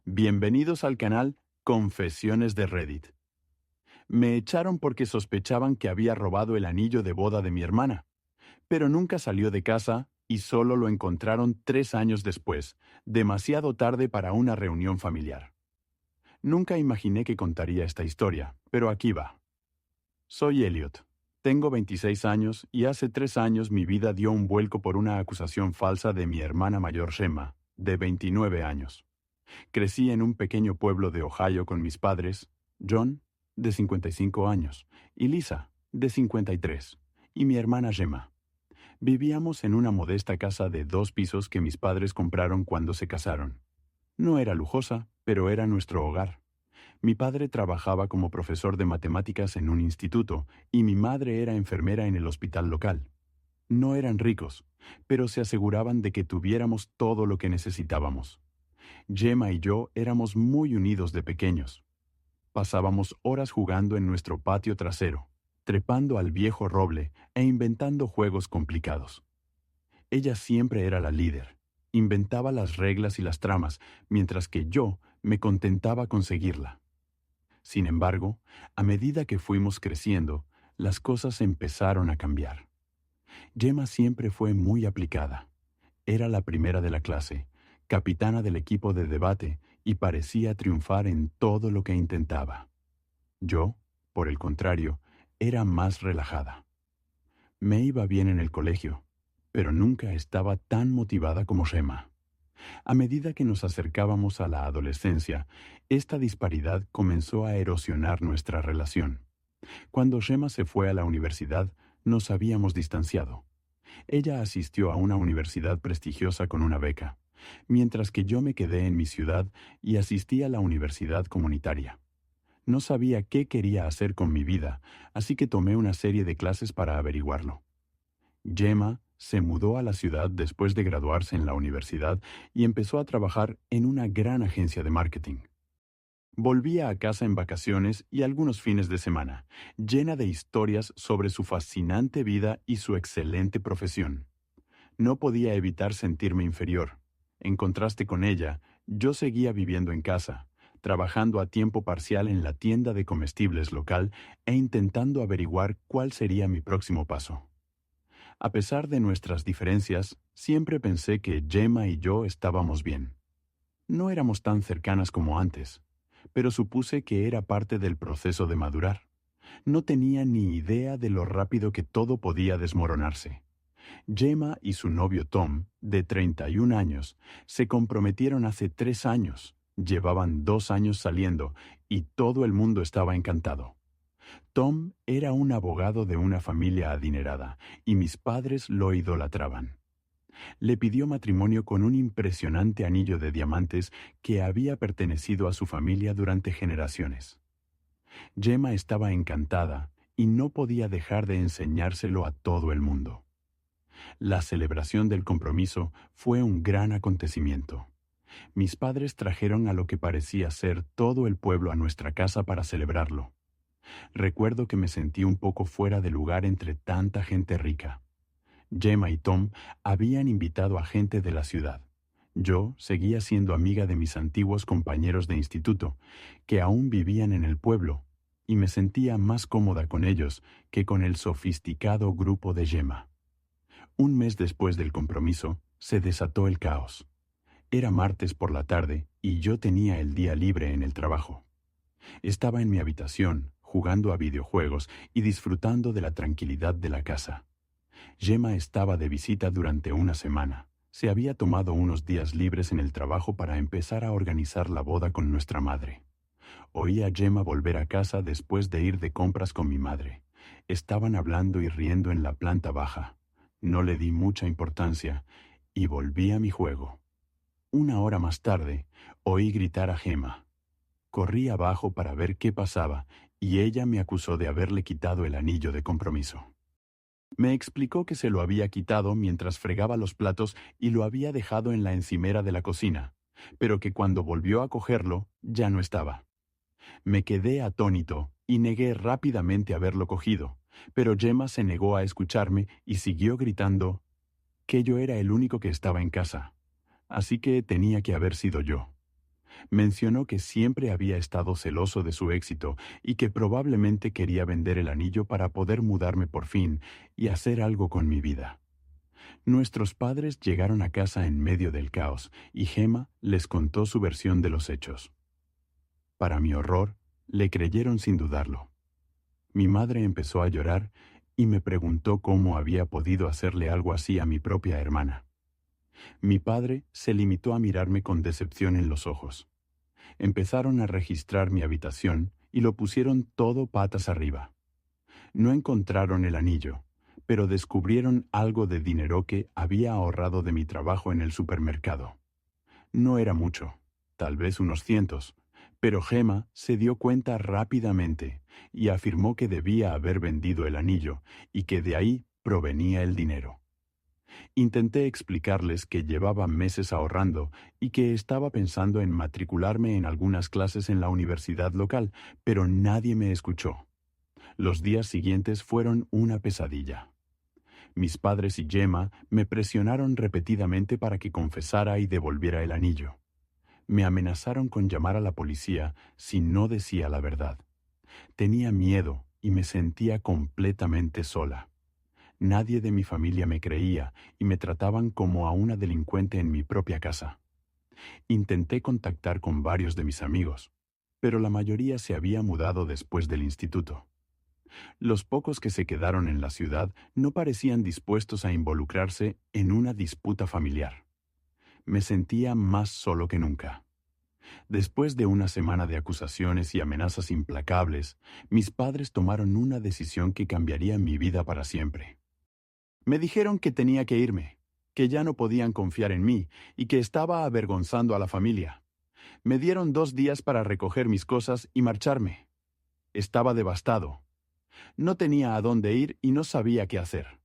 Bienvenidos al canal Confesiones de Reddit. Me echaron porque sospechaban que había robado el anillo de boda de mi hermana, pero nunca salió de casa y solo lo encontraron 3 años después, demasiado tarde para una reunión familiar. Nunca imaginé que contaría esta historia, pero aquí va. Soy Elliot. Tengo 26 años y hace 3 años mi vida dio un vuelco por una acusación falsa de mi hermana mayor Shema, de 29 años. Crecí en un pequeño pueblo de Ohio con mis padres, John, de 55 años, y Lisa, de 53, y mi hermana Gemma. Vivíamos en una modesta casa de 2 pisos que mis padres compraron cuando se casaron. No era lujosa, pero era nuestro hogar. Mi padre trabajaba como profesor de matemáticas en un instituto y mi madre era enfermera en el hospital local. No eran ricos, pero se aseguraban de que tuviéramos todo lo que necesitábamos. Gemma y yo éramos muy unidos de pequeños. Pasábamos horas jugando en nuestro patio trasero, trepando al viejo roble e inventando juegos complicados. Ella siempre era la líder, inventaba las reglas y las tramas, mientras que yo me contentaba con seguirla. Sin embargo, a medida que fuimos creciendo, las cosas empezaron a cambiar. Gemma siempre fue muy aplicada. Era la primera de la clase, capitana del equipo de debate y parecía triunfar en todo lo que intentaba. Yo, por el contrario, era más relajada. Me iba bien en el colegio, pero nunca estaba tan motivada como Gemma. A medida que nos acercábamos a la adolescencia, esta disparidad comenzó a erosionar nuestra relación. Cuando Gemma se fue a la universidad, nos habíamos distanciado. Ella asistió a una universidad prestigiosa con una beca, mientras que yo me quedé en mi ciudad y asistí a la universidad comunitaria. No sabía qué quería hacer con mi vida, así que tomé una serie de clases para averiguarlo. Gemma se mudó a la ciudad después de graduarse en la universidad y empezó a trabajar en una gran agencia de marketing. Volvía a casa en vacaciones y algunos fines de semana, llena de historias sobre su fascinante vida y su excelente profesión. No podía evitar sentirme inferior. En contraste con ella, yo seguía viviendo en casa, trabajando a tiempo parcial en la tienda de comestibles local e intentando averiguar cuál sería mi próximo paso. A pesar de nuestras diferencias, siempre pensé que Gemma y yo estábamos bien. No éramos tan cercanas como antes, pero supuse que era parte del proceso de madurar. No tenía ni idea de lo rápido que todo podía desmoronarse. Gemma y su novio Tom, de 31 años, se comprometieron hace 3 años. Llevaban 2 años saliendo y todo el mundo estaba encantado. Tom era un abogado de una familia adinerada y mis padres lo idolatraban. Le pidió matrimonio con un impresionante anillo de diamantes que había pertenecido a su familia durante generaciones. Gemma estaba encantada y no podía dejar de enseñárselo a todo el mundo. La celebración del compromiso fue un gran acontecimiento. Mis padres trajeron a lo que parecía ser todo el pueblo a nuestra casa para celebrarlo. Recuerdo que me sentí un poco fuera de lugar entre tanta gente rica. Gemma y Tom habían invitado a gente de la ciudad. Yo seguía siendo amiga de mis antiguos compañeros de instituto, que aún vivían en el pueblo, y me sentía más cómoda con ellos que con el sofisticado grupo de Gemma. Un mes después del compromiso, se desató el caos. Era martes por la tarde y yo tenía el día libre en el trabajo. Estaba en mi habitación, jugando a videojuegos y disfrutando de la tranquilidad de la casa. Gemma estaba de visita durante una semana. Se había tomado unos días libres en el trabajo para empezar a organizar la boda con nuestra madre. Oí a Gemma volver a casa después de ir de compras con mi madre. Estaban hablando y riendo en la planta baja. No le di mucha importancia y volví a mi juego. Una hora más tarde, oí gritar a Gemma. Corrí abajo para ver qué pasaba y ella me acusó de haberle quitado el anillo de compromiso. Me explicó que se lo había quitado mientras fregaba los platos y lo había dejado en la encimera de la cocina, pero que cuando volvió a cogerlo ya no estaba. Me quedé atónito y negué rápidamente haberlo cogido, pero Gemma se negó a escucharme y siguió gritando que yo era el único que estaba en casa, así que tenía que haber sido yo. Mencionó que siempre había estado celoso de su éxito y que probablemente quería vender el anillo para poder mudarme por fin y hacer algo con mi vida. Nuestros padres llegaron a casa en medio del caos y Gemma les contó su versión de los hechos. Para mi horror, le creyeron sin dudarlo. Mi madre empezó a llorar y me preguntó cómo había podido hacerle algo así a mi propia hermana. Mi padre se limitó a mirarme con decepción en los ojos. Empezaron a registrar mi habitación y lo pusieron todo patas arriba. No encontraron el anillo, pero descubrieron algo de dinero que había ahorrado de mi trabajo en el supermercado. No era mucho, tal vez unos cientos, pero Gemma se dio cuenta rápidamente y afirmó que debía haber vendido el anillo y que de ahí provenía el dinero. Intenté explicarles que llevaba meses ahorrando y que estaba pensando en matricularme en algunas clases en la universidad local, pero nadie me escuchó. Los días siguientes fueron una pesadilla. Mis padres y Gemma me presionaron repetidamente para que confesara y devolviera el anillo. Me amenazaron con llamar a la policía si no decía la verdad. Tenía miedo y me sentía completamente sola. Nadie de mi familia me creía y me trataban como a una delincuente en mi propia casa. Intenté contactar con varios de mis amigos, pero la mayoría se había mudado después del instituto. Los pocos que se quedaron en la ciudad no parecían dispuestos a involucrarse en una disputa familiar. Me sentía más solo que nunca. Después de una semana de acusaciones y amenazas implacables, mis padres tomaron una decisión que cambiaría mi vida para siempre. Me dijeron que tenía que irme, que ya no podían confiar en mí y que estaba avergonzando a la familia. Me dieron 2 días para recoger mis cosas y marcharme. Estaba devastado. No tenía a dónde ir y no sabía qué hacer.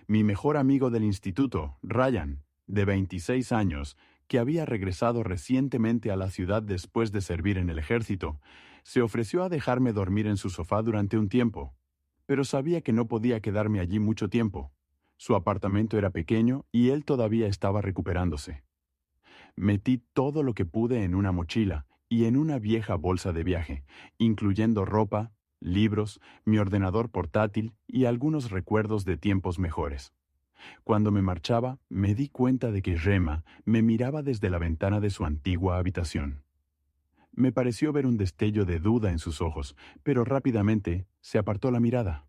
Mi mejor amigo del instituto, Ryan, de 26 años, que había regresado recientemente a la ciudad después de servir en el ejército, se ofreció a dejarme dormir en su sofá durante un tiempo, pero sabía que no podía quedarme allí mucho tiempo. Su apartamento era pequeño y él todavía estaba recuperándose. Metí todo lo que pude en una mochila y en una vieja bolsa de viaje, incluyendo ropa, libros, mi ordenador portátil y algunos recuerdos de tiempos mejores. Cuando me marchaba, me di cuenta de que Gemma me miraba desde la ventana de su antigua habitación. Me pareció ver un destello de duda en sus ojos, pero rápidamente se apartó la mirada.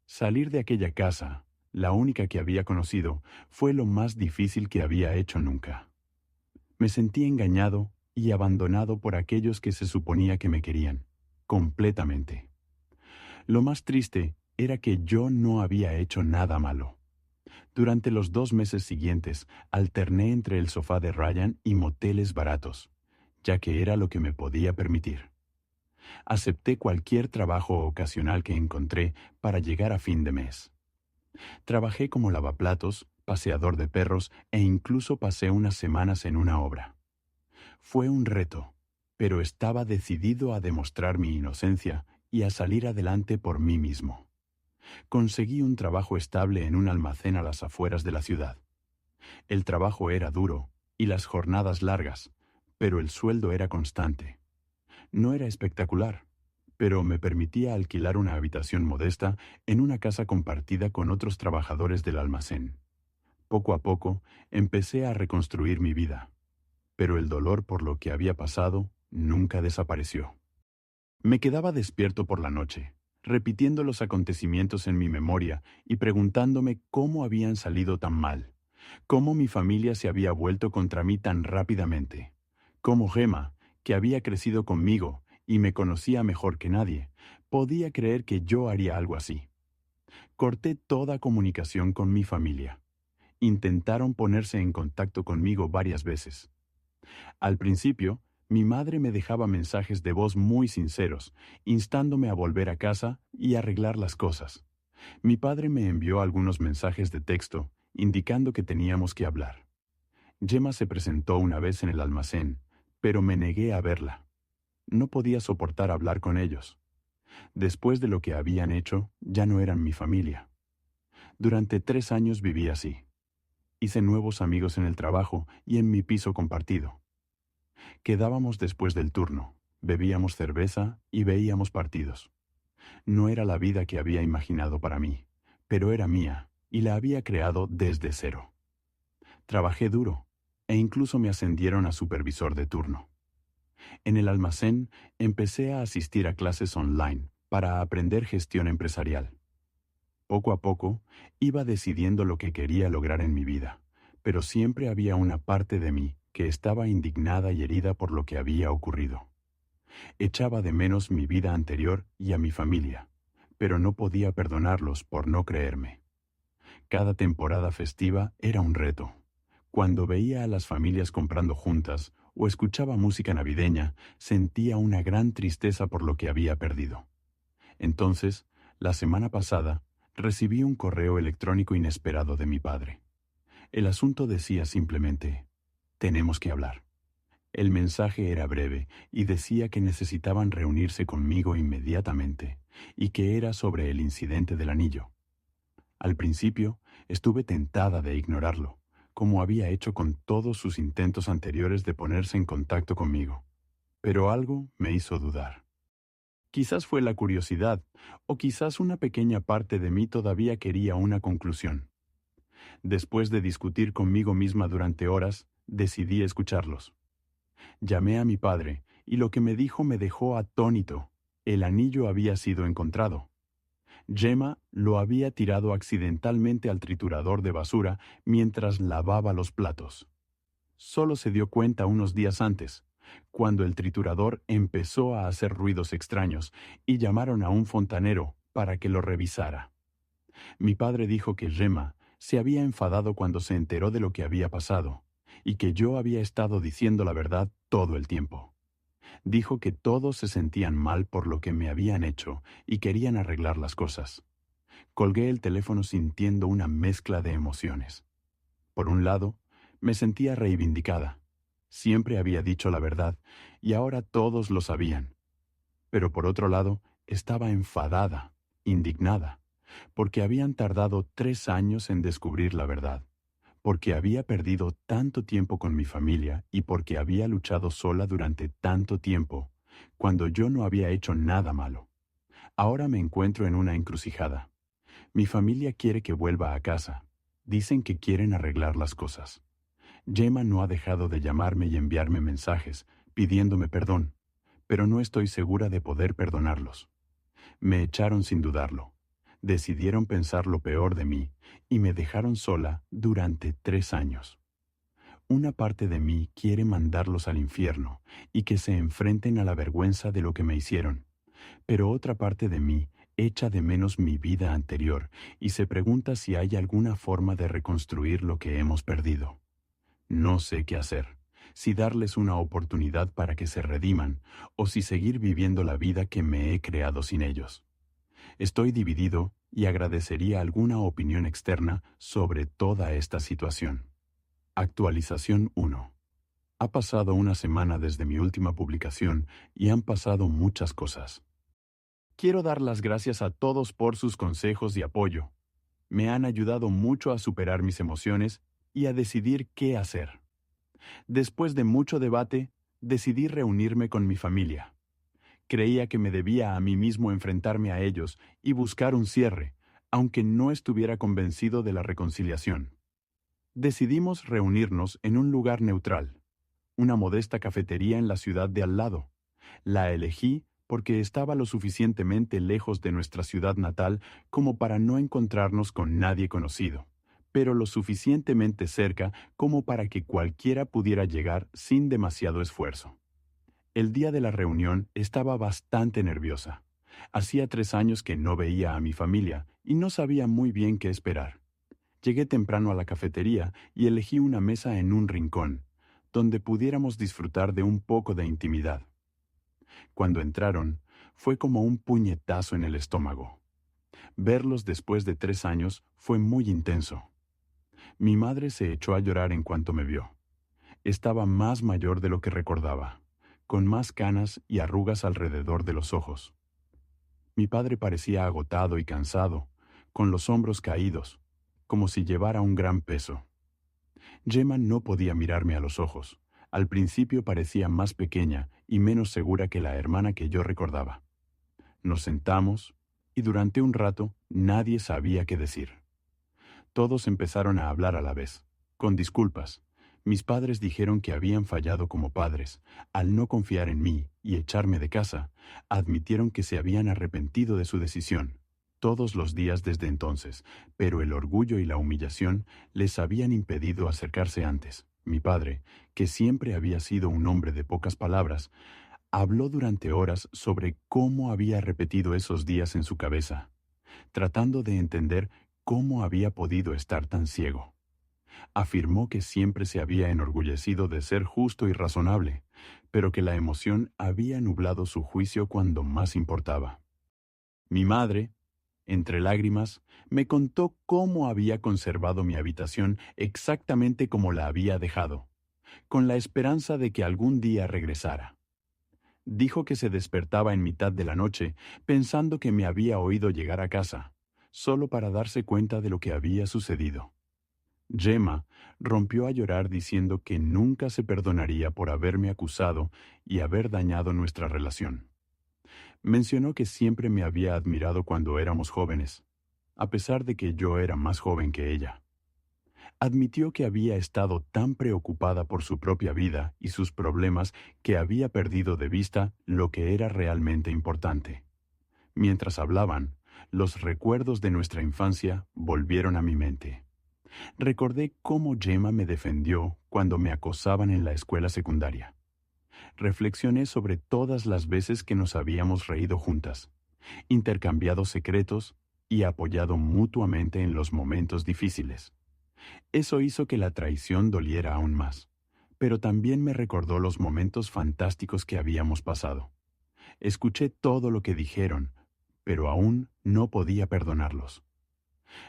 Salir de aquella casa, la única que había conocido, fue lo más difícil que había hecho nunca. Me sentí engañado y abandonado por aquellos que se suponía que me querían, completamente. Lo más triste era que yo no había hecho nada malo. Durante los 2 meses siguientes, alterné entre el sofá de Ryan y moteles baratos, ya que era lo que me podía permitir. Acepté cualquier trabajo ocasional que encontré para llegar a fin de mes. Trabajé como lavaplatos, paseador de perros e incluso pasé unas semanas en una obra. Fue un reto, pero estaba decidido a demostrar mi inocencia y a salir adelante por mí mismo. Conseguí un trabajo estable en un almacén a las afueras de la ciudad. El trabajo era duro y las jornadas largas, pero el sueldo era constante. No era espectacular, pero me permitía alquilar una habitación modesta en una casa compartida con otros trabajadores del almacén. Poco a poco, empecé a reconstruir mi vida, pero el dolor por lo que había pasado nunca desapareció. Me quedaba despierto por la noche, repitiendo los acontecimientos en mi memoria y preguntándome cómo habían salido tan mal, cómo mi familia se había vuelto contra mí tan rápidamente, cómo Gemma, que había crecido conmigo y me conocía mejor que nadie, podía creer que yo haría algo así. Corté toda comunicación con mi familia. Intentaron ponerse en contacto conmigo varias veces. Al principio, mi madre me dejaba mensajes de voz muy sinceros, instándome a volver a casa y arreglar las cosas. Mi padre me envió algunos mensajes de texto, indicando que teníamos que hablar. Gemma se presentó una vez en el almacén, pero me negué a verla. No podía soportar hablar con ellos. Después de lo que habían hecho, ya no eran mi familia. Durante 3 años viví así. Hice nuevos amigos en el trabajo y en mi piso compartido. Quedábamos después del turno, bebíamos cerveza y veíamos partidos. No era la vida que había imaginado para mí, pero era mía y la había creado desde cero. Trabajé duro e incluso me ascendieron a supervisor de turno. En el almacén empecé a asistir a clases online para aprender gestión empresarial. Poco a poco iba decidiendo lo que quería lograr en mi vida, pero siempre había una parte de mí que estaba indignada y herida por lo que había ocurrido. Echaba de menos mi vida anterior y a mi familia, pero no podía perdonarlos por no creerme. Cada temporada festiva era un reto. Cuando veía a las familias comprando juntas o escuchaba música navideña, sentía una gran tristeza por lo que había perdido. Entonces, la semana pasada, recibí un correo electrónico inesperado de mi padre. El asunto decía simplemente, tenemos que hablar. El mensaje era breve y decía que necesitaban reunirse conmigo inmediatamente y que era sobre el incidente del anillo. Al principio, estuve tentada de ignorarlo, como había hecho con todos sus intentos anteriores de ponerse en contacto conmigo. Pero algo me hizo dudar. Quizás fue la curiosidad, o quizás una pequeña parte de mí todavía quería una conclusión. Después de discutir conmigo misma durante horas, decidí escucharlos. Llamé a mi padre, y lo que me dijo me dejó atónito. El anillo había sido encontrado. Gemma lo había tirado accidentalmente al triturador de basura mientras lavaba los platos. Solo se dio cuenta unos días antes, cuando el triturador empezó a hacer ruidos extraños y llamaron a un fontanero para que lo revisara. Mi padre dijo que Gemma se había enfadado cuando se enteró de lo que había pasado y que yo había estado diciendo la verdad todo el tiempo. Dijo que todos se sentían mal por lo que me habían hecho y querían arreglar las cosas. Colgué el teléfono sintiendo una mezcla de emociones. Por un lado, me sentía reivindicada. Siempre había dicho la verdad y ahora todos lo sabían. Pero por otro lado, estaba enfadada, indignada, porque habían tardado 3 años en descubrir la verdad, porque había perdido tanto tiempo con mi familia y porque había luchado sola durante tanto tiempo, cuando yo no había hecho nada malo. Ahora me encuentro en una encrucijada. Mi familia quiere que vuelva a casa. Dicen que quieren arreglar las cosas. Gemma no ha dejado de llamarme y enviarme mensajes, pidiéndome perdón, pero no estoy segura de poder perdonarlos. Me echaron sin dudarlo. Decidieron pensar lo peor de mí y me dejaron sola durante 3 años. Una parte de mí quiere mandarlos al infierno y que se enfrenten a la vergüenza de lo que me hicieron, pero otra parte de mí echa de menos mi vida anterior y se pregunta si hay alguna forma de reconstruir lo que hemos perdido. No sé qué hacer, si darles una oportunidad para que se rediman o si seguir viviendo la vida que me he creado sin ellos. Estoy dividido y agradecería alguna opinión externa sobre toda esta situación. Actualización 1. Ha pasado una semana desde mi última publicación y han pasado muchas cosas. Quiero dar las gracias a todos por sus consejos y apoyo. Me han ayudado mucho a superar mis emociones y a decidir qué hacer. Después de mucho debate, decidí reunirme con mi familia. Creía que me debía a mí mismo enfrentarme a ellos y buscar un cierre, aunque no estuviera convencido de la reconciliación. Decidimos reunirnos en un lugar neutral, una modesta cafetería en la ciudad de al lado. La elegí porque estaba lo suficientemente lejos de nuestra ciudad natal como para no encontrarnos con nadie conocido, pero lo suficientemente cerca como para que cualquiera pudiera llegar sin demasiado esfuerzo. El día de la reunión estaba bastante nerviosa. Hacía 3 años que no veía a mi familia y no sabía muy bien qué esperar. Llegué temprano a la cafetería y elegí una mesa en un rincón, donde pudiéramos disfrutar de un poco de intimidad. Cuando entraron, fue como un puñetazo en el estómago. Verlos después de 3 años fue muy intenso. Mi madre se echó a llorar en cuanto me vio. Estaba más mayor de lo que recordaba, con más canas y arrugas alrededor de los ojos. Mi padre parecía agotado y cansado, con los hombros caídos, como si llevara un gran peso. Gemma no podía mirarme a los ojos, Al principio parecía más pequeña y menos segura que la hermana que yo recordaba. Nos sentamos y durante un rato nadie sabía qué decir. Todos empezaron a hablar a la vez, con disculpas. Mis padres dijeron que habían fallado como padres. Al no confiar en mí y echarme de casa, admitieron que se habían arrepentido de su decisión, todos los días desde entonces, pero el orgullo y la humillación les habían impedido acercarse antes. Mi padre, que siempre había sido un hombre de pocas palabras, habló durante horas sobre cómo había repetido esos días en su cabeza, tratando de entender cómo había podido estar tan ciego. Afirmó que siempre se había enorgullecido de ser justo y razonable, pero que la emoción había nublado su juicio cuando más importaba. Mi madre, entre lágrimas, me contó cómo había conservado mi habitación exactamente como la había dejado, con la esperanza de que algún día regresara. Dijo que se despertaba en mitad de la noche pensando que me había oído llegar a casa, solo para darse cuenta de lo que había sucedido. Gemma rompió a llorar diciendo que nunca se perdonaría por haberme acusado y haber dañado nuestra relación. Mencionó que siempre me había admirado cuando éramos jóvenes, a pesar de que yo era más joven que ella. Admitió que había estado tan preocupada por su propia vida y sus problemas que había perdido de vista lo que era realmente importante. Mientras hablaban, los recuerdos de nuestra infancia volvieron a mi mente. Recordé cómo Gemma me defendió cuando me acosaban en la escuela secundaria. Reflexioné sobre todas las veces que nos habíamos reído juntas, intercambiado secretos y apoyado mutuamente en los momentos difíciles. Eso hizo que la traición doliera aún más, pero también me recordó los momentos fantásticos que habíamos pasado. Escuché todo lo que dijeron, pero aún no podía perdonarlos.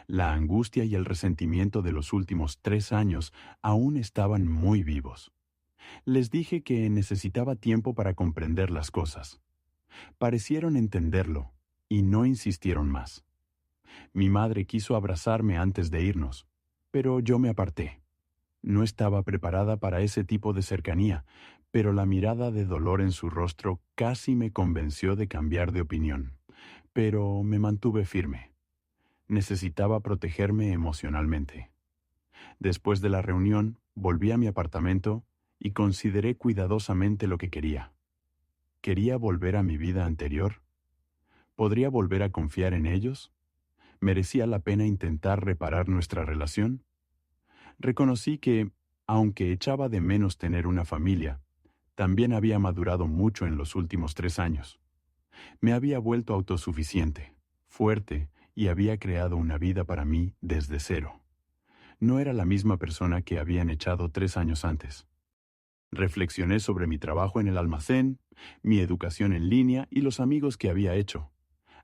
La angustia y el resentimiento de los últimos 3 años aún estaban muy vivos. Les dije que necesitaba tiempo para comprender las cosas. Parecieron entenderlo y no insistieron más. Mi madre quiso abrazarme antes de irnos, pero yo me aparté. No estaba preparada para ese tipo de cercanía, pero la mirada de dolor en su rostro casi me convenció de cambiar de opinión. Pero me mantuve firme. Necesitaba protegerme emocionalmente. Después de la reunión, volví a mi apartamento y consideré cuidadosamente lo que quería. ¿Quería volver a mi vida anterior? ¿Podría volver a confiar en ellos? ¿Merecía la pena intentar reparar nuestra relación? Reconocí que, aunque echaba de menos tener una familia, también había madurado mucho en los últimos 3 años. Me había vuelto autosuficiente, fuerte y había creado una vida para mí desde cero. No era la misma persona que habían echado 3 años antes. Reflexioné sobre mi trabajo en el almacén, mi educación en línea y los amigos que había hecho.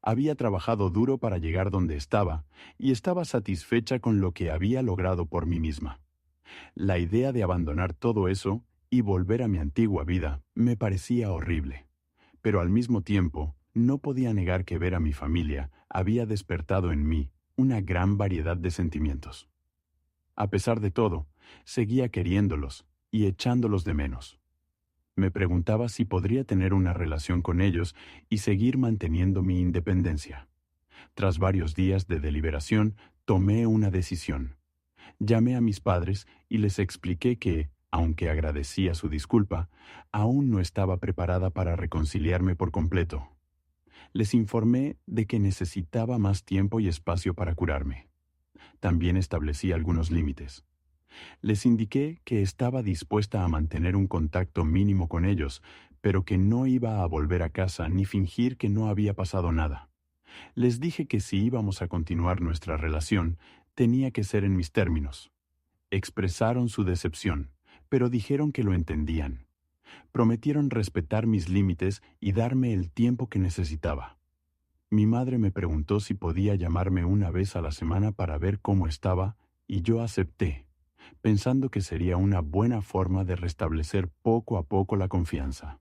Había trabajado duro para llegar donde estaba y estaba satisfecha con lo que había logrado por mí misma. La idea de abandonar todo eso y volver a mi antigua vida me parecía horrible. Pero al mismo tiempo, no podía negar que ver a mi familia había despertado en mí una gran variedad de sentimientos. A pesar de todo, seguía queriéndolos y echándolos de menos. Me preguntaba si podría tener una relación con ellos y seguir manteniendo mi independencia. Tras varios días de deliberación, tomé una decisión. Llamé a mis padres y les expliqué que, aunque agradecía su disculpa, aún no estaba preparada para reconciliarme por completo. Les informé de que necesitaba más tiempo y espacio para curarme. También establecí algunos límites. Les indiqué que estaba dispuesta a mantener un contacto mínimo con ellos, pero que no iba a volver a casa ni fingir que no había pasado nada. Les dije que si íbamos a continuar nuestra relación, tenía que ser en mis términos. Expresaron su decepción, pero dijeron que lo entendían. Prometieron respetar mis límites y darme el tiempo que necesitaba. Mi madre me preguntó si podía llamarme una vez a la semana para ver cómo estaba, y yo acepté, pensando que sería una buena forma de restablecer poco a poco la confianza.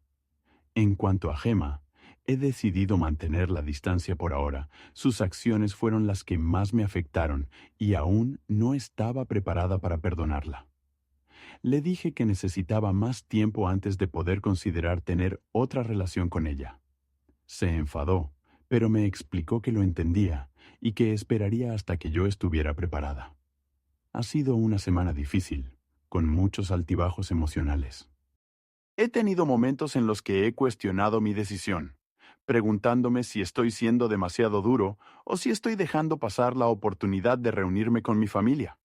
En cuanto a Gemma, he decidido mantener la distancia por ahora. Sus acciones fueron las que más me afectaron y aún no estaba preparada para perdonarla. Le dije que necesitaba más tiempo antes de poder considerar tener otra relación con ella. Se enfadó, pero me explicó que lo entendía y que esperaría hasta que yo estuviera preparada. Ha sido una semana difícil, con muchos altibajos emocionales. He tenido momentos en los que he cuestionado mi decisión, preguntándome si estoy siendo demasiado duro o si estoy dejando pasar la oportunidad de reunirme con mi familia.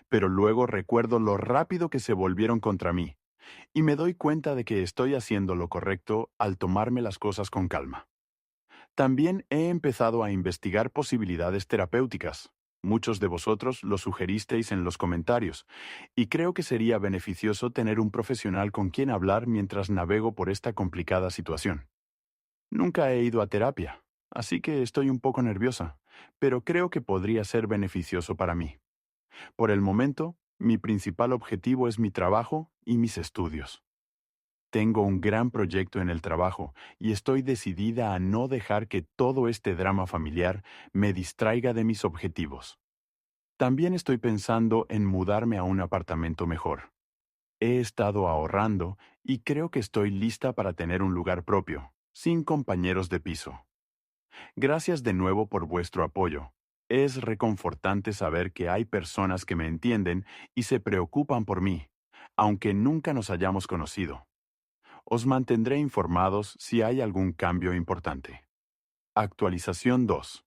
Pero luego recuerdo lo rápido que se volvieron contra mí, y me doy cuenta de que estoy haciendo lo correcto al tomarme las cosas con calma. También he empezado a investigar posibilidades terapéuticas. Muchos de vosotros lo sugeristeis en los comentarios, y creo que sería beneficioso tener un profesional con quien hablar mientras navego por esta complicada situación. Nunca he ido a terapia, así que estoy un poco nerviosa, pero creo que podría ser beneficioso para mí. Por el momento, mi principal objetivo es mi trabajo y mis estudios. Tengo un gran proyecto en el trabajo y estoy decidida a no dejar que todo este drama familiar me distraiga de mis objetivos. También estoy pensando en mudarme a un apartamento mejor. He estado ahorrando y creo que estoy lista para tener un lugar propio, sin compañeros de piso. Gracias de nuevo por vuestro apoyo. Es reconfortante saber que hay personas que me entienden y se preocupan por mí, aunque nunca nos hayamos conocido. Os mantendré informados si hay algún cambio importante. Actualización 2.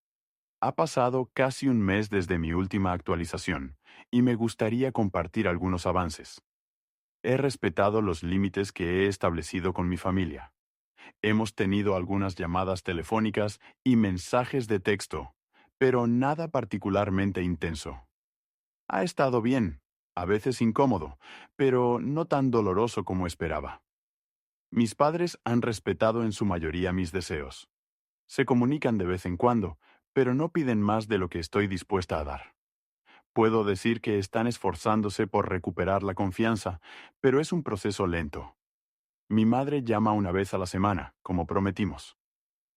Ha pasado casi un mes desde mi última actualización, y me gustaría compartir algunos avances. He respetado los límites que he establecido con mi familia. Hemos tenido algunas llamadas telefónicas y mensajes de texto, pero nada particularmente intenso. Ha estado bien, a veces incómodo, pero no tan doloroso como esperaba. Mis padres han respetado en su mayoría mis deseos. Se comunican de vez en cuando, pero no piden más de lo que estoy dispuesta a dar. Puedo decir que están esforzándose por recuperar la confianza, pero es un proceso lento. Mi madre llama una vez a la semana, como prometimos.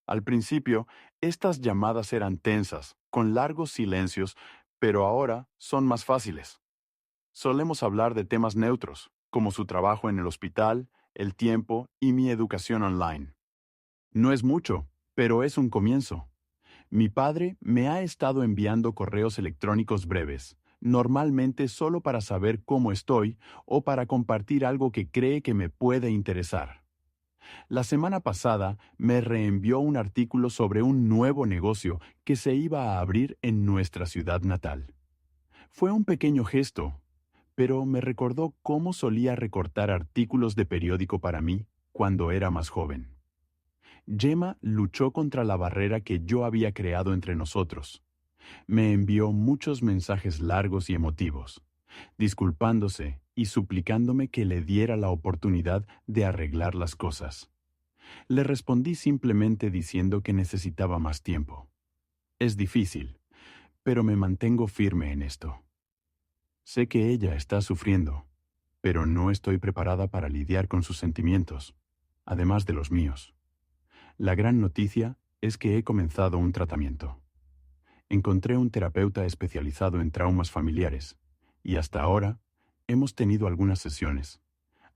Al principio, estas llamadas eran tensas, con largos silencios, pero ahora son más fáciles. Solemos hablar de temas neutros, como su trabajo en el hospital, el tiempo y mi educación online. No es mucho, pero es un comienzo. Mi padre me ha estado enviando correos electrónicos breves, normalmente solo para saber cómo estoy o para compartir algo que cree que me puede interesar. La semana pasada me reenvió un artículo sobre un nuevo negocio que se iba a abrir en nuestra ciudad natal. Fue un pequeño gesto, pero me recordó cómo solía recortar artículos de periódico para mí cuando era más joven. Gemma luchó contra la barrera que yo había creado entre nosotros. Me envió muchos mensajes largos y emotivos, disculpándose y suplicándome que le diera la oportunidad de arreglar las cosas. Le respondí simplemente diciendo que necesitaba más tiempo. Es difícil, pero me mantengo firme en esto. Sé que ella está sufriendo, pero no estoy preparada para lidiar con sus sentimientos, además de los míos. La gran noticia es que he comenzado un tratamiento. Encontré un terapeuta especializado en traumas familiares, y hasta ahora hemos tenido algunas sesiones.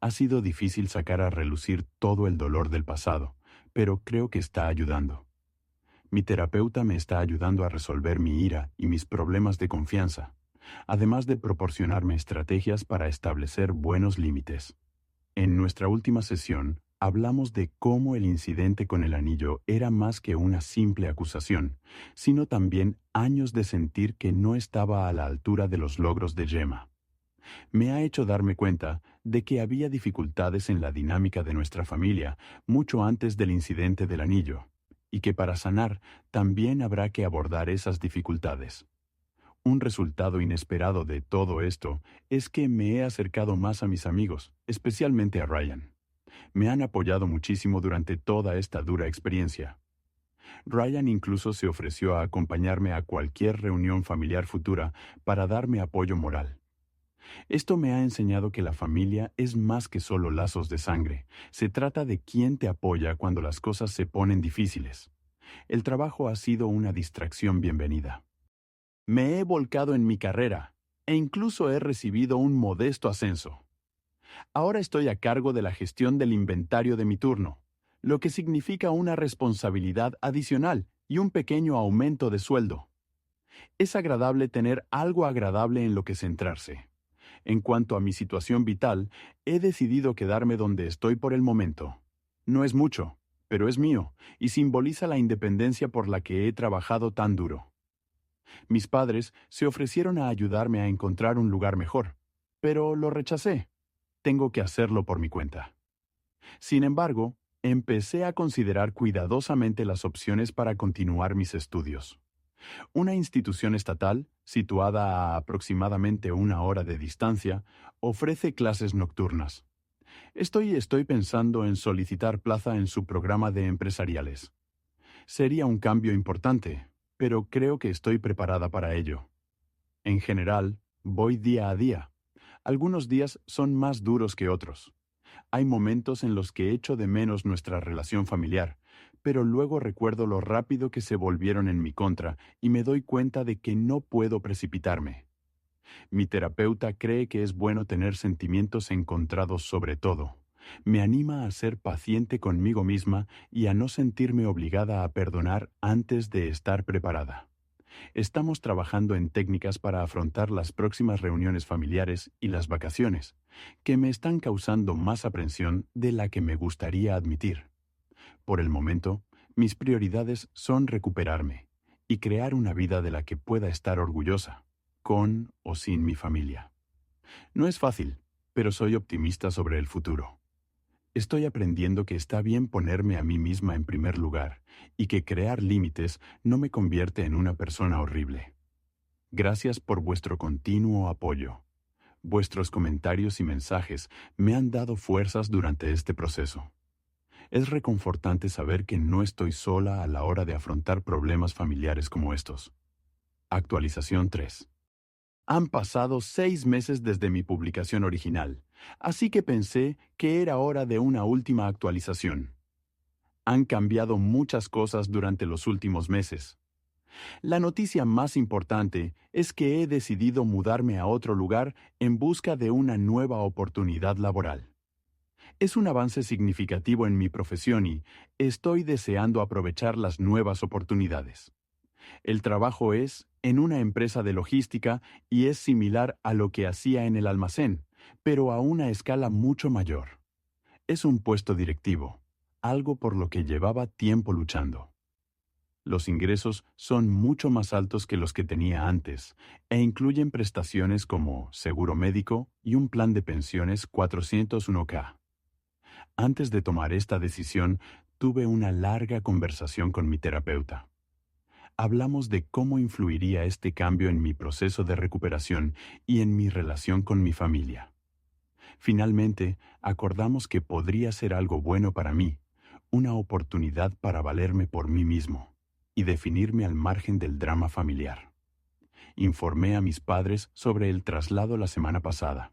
Ha sido difícil sacar a relucir todo el dolor del pasado, pero creo que está ayudando. Mi terapeuta me está ayudando a resolver mi ira y mis problemas de confianza, además de proporcionarme estrategias para establecer buenos límites. En nuestra última sesión, hablamos de cómo el incidente con el anillo era más que una simple acusación, sino también años de sentir que no estaba a la altura de los logros de Gemma. Me ha hecho darme cuenta de que había dificultades en la dinámica de nuestra familia mucho antes del incidente del anillo, y que para sanar también habrá que abordar esas dificultades. Un resultado inesperado de todo esto es que me he acercado más a mis amigos, especialmente a Ryan. Me han apoyado muchísimo durante toda esta dura experiencia. Ryan incluso se ofreció a acompañarme a cualquier reunión familiar futura para darme apoyo moral. Esto me ha enseñado que la familia es más que solo lazos de sangre. Se trata de quién te apoya cuando las cosas se ponen difíciles. El trabajo ha sido una distracción bienvenida. Me he volcado en mi carrera e incluso he recibido un modesto ascenso. Ahora estoy a cargo de la gestión del inventario de mi turno, lo que significa una responsabilidad adicional y un pequeño aumento de sueldo. Es agradable tener algo agradable en lo que centrarse. En cuanto a mi situación vital, he decidido quedarme donde estoy por el momento. No es mucho, pero es mío, y simboliza la independencia por la que he trabajado tan duro. Mis padres se ofrecieron a ayudarme a encontrar un lugar mejor, pero lo rechacé. Tengo que hacerlo por mi cuenta. Sin embargo, empecé a considerar cuidadosamente las opciones para continuar mis estudios. Una institución estatal, situada a aproximadamente 1 hora de distancia, ofrece clases nocturnas. Estoy pensando en solicitar plaza en su programa de empresariales. Sería un cambio importante, pero creo que estoy preparada para ello. En general, voy día a día. Algunos días son más duros que otros. Hay momentos en los que echo de menos nuestra relación familiar, pero luego recuerdo lo rápido que se volvieron en mi contra y me doy cuenta de que no puedo precipitarme. Mi terapeuta cree que es bueno tener sentimientos encontrados sobre todo. Me anima a ser paciente conmigo misma y a no sentirme obligada a perdonar antes de estar preparada. Estamos trabajando en técnicas para afrontar las próximas reuniones familiares y las vacaciones, que me están causando más aprensión de la que me gustaría admitir. Por el momento, mis prioridades son recuperarme y crear una vida de la que pueda estar orgullosa, con o sin mi familia. No es fácil, pero soy optimista sobre el futuro. Estoy aprendiendo que está bien ponerme a mí misma en primer lugar y que crear límites no me convierte en una persona horrible. Gracias por vuestro continuo apoyo. Vuestros comentarios y mensajes me han dado fuerzas durante este proceso. Es reconfortante saber que no estoy sola a la hora de afrontar problemas familiares como estos. Actualización 3. Han pasado 6 meses desde mi publicación original, así que pensé que era hora de una última actualización. Han cambiado muchas cosas durante los últimos meses. La noticia más importante es que he decidido mudarme a otro lugar en busca de una nueva oportunidad laboral. Es un avance significativo en mi profesión y estoy deseando aprovechar las nuevas oportunidades. El trabajo es en una empresa de logística y es similar a lo que hacía en el almacén, pero a una escala mucho mayor. Es un puesto directivo, algo por lo que llevaba tiempo luchando. Los ingresos son mucho más altos que los que tenía antes e incluyen prestaciones como seguro médico y un plan de pensiones 401k. Antes de tomar esta decisión, tuve una larga conversación con mi terapeuta. Hablamos de cómo influiría este cambio en mi proceso de recuperación y en mi relación con mi familia. Finalmente, acordamos que podría ser algo bueno para mí, una oportunidad para valerme por mí mismo y definirme al margen del drama familiar. Informé a mis padres sobre el traslado la semana pasada.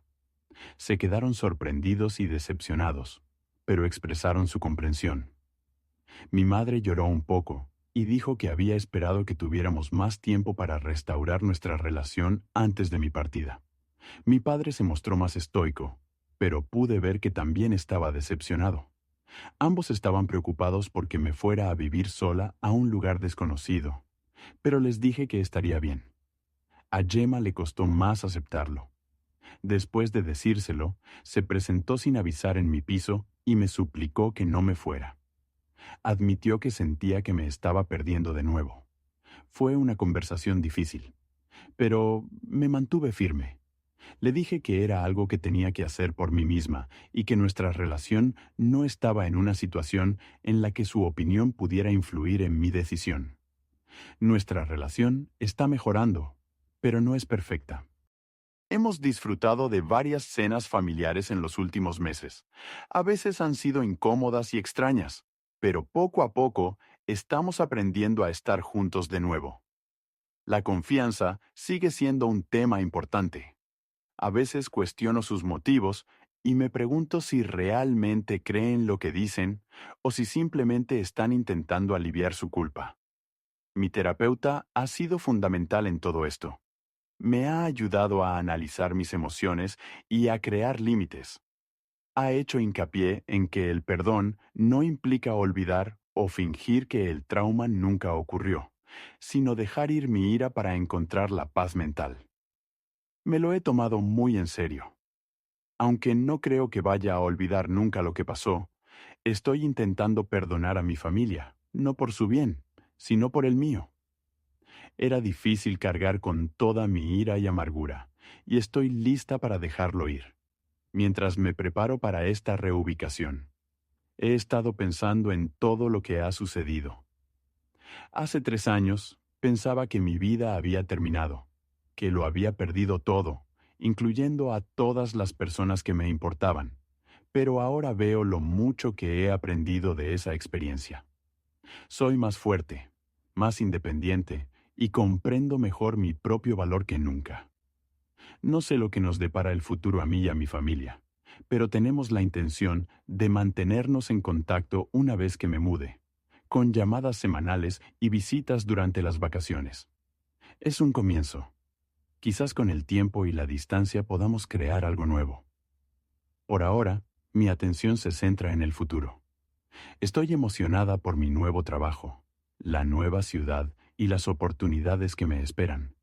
Se quedaron sorprendidos y decepcionados, pero expresaron su comprensión. Mi madre lloró un poco y dijo que había esperado que tuviéramos más tiempo para restaurar nuestra relación antes de mi partida. Mi padre se mostró más estoico, pero pude ver que también estaba decepcionado. Ambos estaban preocupados porque me fuera a vivir sola a un lugar desconocido, pero les dije que estaría bien. A Gemma le costó más aceptarlo. Después de decírselo, se presentó sin avisar en mi piso y me suplicó que no me fuera. Admitió que sentía que me estaba perdiendo de nuevo. Fue una conversación difícil, pero me mantuve firme. Le dije que era algo que tenía que hacer por mí misma y que nuestra relación no estaba en una situación en la que su opinión pudiera influir en mi decisión. Nuestra relación está mejorando, pero no es perfecta. Hemos disfrutado de varias cenas familiares en los últimos meses. A veces han sido incómodas y extrañas, pero poco a poco estamos aprendiendo a estar juntos de nuevo. La confianza sigue siendo un tema importante. A veces cuestiono sus motivos y me pregunto si realmente creen lo que dicen o si simplemente están intentando aliviar su culpa. Mi terapeuta ha sido fundamental en todo esto. Me ha ayudado a analizar mis emociones y a crear límites. ha hecho hincapié en que el perdón no implica olvidar o fingir que el trauma nunca ocurrió, sino dejar ir mi ira para encontrar la paz mental. Me lo he tomado muy en serio. Aunque no creo que vaya a olvidar nunca lo que pasó, estoy intentando perdonar a mi familia, no por su bien, sino por el mío. Era difícil cargar con toda mi ira y amargura, y estoy lista para dejarlo ir, mientras me preparo para esta reubicación. He estado pensando en todo lo que ha sucedido. Hace 3 años, pensaba que mi vida había terminado, que lo había perdido todo, incluyendo a todas las personas que me importaban, pero ahora veo lo mucho que he aprendido de esa experiencia. Soy más fuerte, más independiente y comprendo mejor mi propio valor que nunca. No sé lo que nos depara el futuro a mí y a mi familia, pero tenemos la intención de mantenernos en contacto una vez que me mude, con llamadas semanales y visitas durante las vacaciones. Es un comienzo. Quizás con el tiempo y la distancia podamos crear algo nuevo. Por ahora, mi atención se centra en el futuro. Estoy emocionada por mi nuevo trabajo, la nueva ciudad y las oportunidades que me esperan.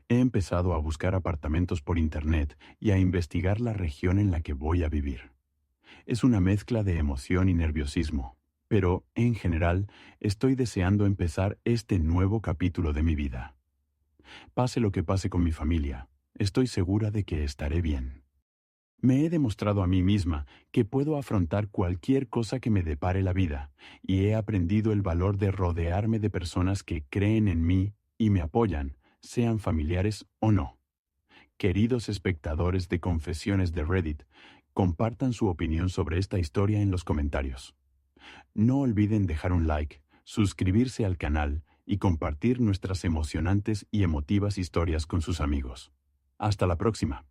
He empezado a buscar apartamentos por internet y a investigar la región en la que voy a vivir. Es una mezcla de emoción y nerviosismo, pero, en general, estoy deseando empezar este nuevo capítulo de mi vida. Pase lo que pase con mi familia, estoy segura de que estaré bien. Me he demostrado a mí misma que puedo afrontar cualquier cosa que me depare la vida, y he aprendido el valor de rodearme de personas que creen en mí y me apoyan, sean familiares o no. Queridos espectadores de Confesiones de Reddit, compartan su opinión sobre esta historia en los comentarios. No olviden dejar un like, suscribirse al canal y compartir nuestras emocionantes y emotivas historias con sus amigos. Hasta la próxima.